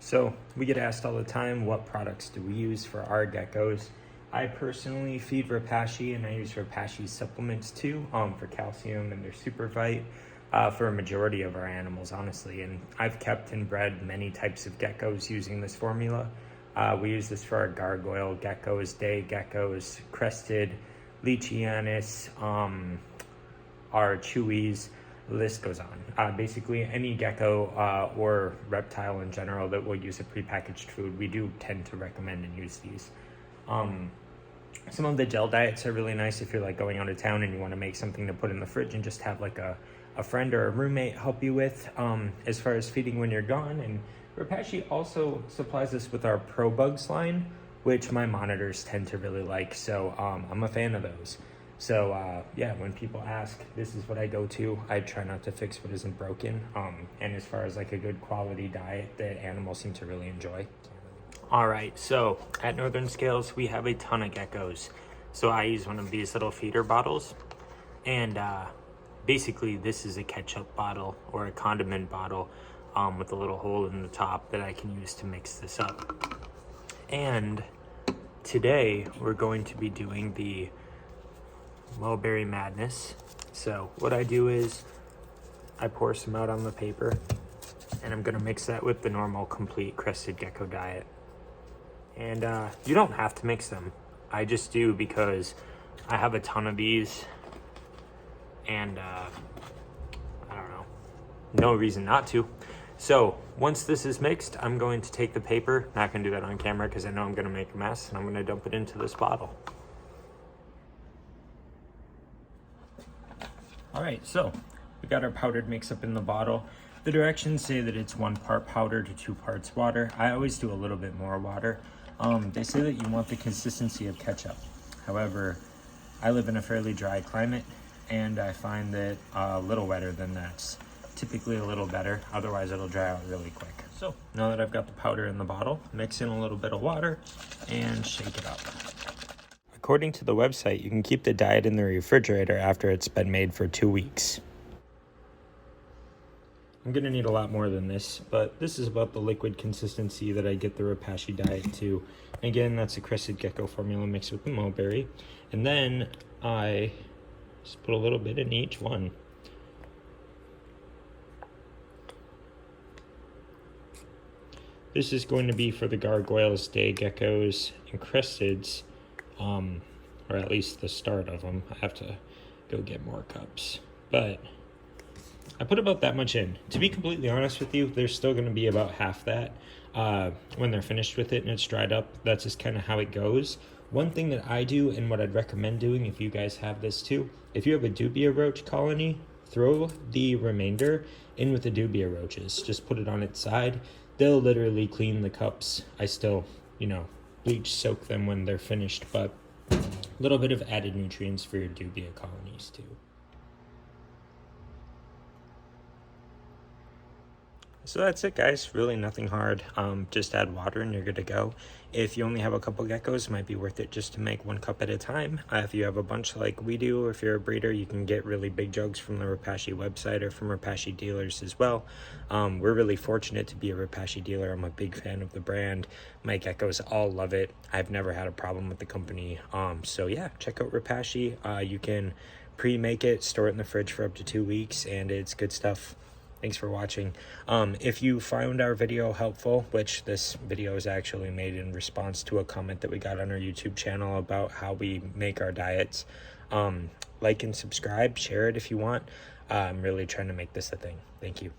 So we get asked all the time, what products do we use for our geckos? I personally feed Repashy, and I use Repashy supplements too, for calcium and their Supervite, for a majority of our animals, honestly. And I've kept and bred many types of geckos using this formula. We use this for our gargoyle geckos, day geckos, crested, leachianus, our chewies, the list goes on. Basically any gecko or reptile in general that will use a prepackaged food, we do tend to recommend and use these. Some of the gel diets are really nice if you're like going out of town and you want to make something to put in the fridge and just have like a friend or a roommate help you with as far as feeding when you're gone. And Repashy also supplies us with our Pro Bugs line, which my monitors tend to really like, so I'm a fan of those. So yeah, when people ask, this is what I go to. I try not to fix what isn't broken. And as far as like a good quality diet that animals seem to really enjoy. All right, so at Northern Scales, we have a ton of geckos. So I use one of these little feeder bottles, and basically this is a ketchup bottle or a condiment bottle with a little hole in the top that I can use to mix this up. And today we're going to be doing the mulberry madness. So what I do is I pour some out on the paper, and I'm gonna mix that with the normal complete crested gecko diet. And you don't have to mix them. I just do because I have a ton of these, and I don't know, no reason not to. So once this is mixed, I'm going to take the paper, not gonna do that on camera because I know I'm gonna make a mess, and I'm gonna dump it into this bottle. All right, so we got our powdered mix up in the bottle. The directions say that it's 1 part powder to 2 parts water. I always do a little bit more water. They say that you want the consistency of ketchup. However, I live in a fairly dry climate, and I find that a little wetter than that's typically a little better. Otherwise, it'll dry out really quick. So now that I've got the powder in the bottle, mix in a little bit of water and shake it up. According to the website, you can keep the diet in the refrigerator after it's been made for 2 weeks. I'm gonna need a lot more than this, but this is about the liquid consistency that I get the Repashy diet to. Again, that's a crested gecko formula mixed with the mulberry. And then I just put a little bit in each one. This is going to be for the gargoyles, day geckos, and cresteds, or at least the start of them. I have to go get more cups, but I put about that much in. To be completely honest with you, there's still going to be about half that when they're finished with it and it's dried up. That's just kind of how it goes. One thing that I do, and what I'd recommend doing if you guys have this too, if you have a dubia roach colony, throw the remainder in with the dubia roaches. Just put it on its side. They'll literally clean the cups. I still, bleach soak them when they're finished, but a little bit of added nutrients for your dubia colonies too. So that's it, guys. Really nothing hard. Just add water and you're good to go. If you only have a couple geckos, it might be worth it just to make 1 cup at a time. If you have a bunch like we do, or if you're a breeder, you can get really big jugs from the Repashy website or from Repashy dealers as well. We're really fortunate to be a Repashy dealer. I'm a big fan of the brand. My geckos all love it. I've never had a problem with the company. So yeah, check out Repashy. You can pre-make it, store it in the fridge for up to 2 weeks, and it's good stuff. Thanks for watching. If you found our video helpful, which this video is actually made in response to a comment that we got on our YouTube channel about how we make our diets, like and subscribe, share it if you want. I'm really trying to make this a thing. Thank you.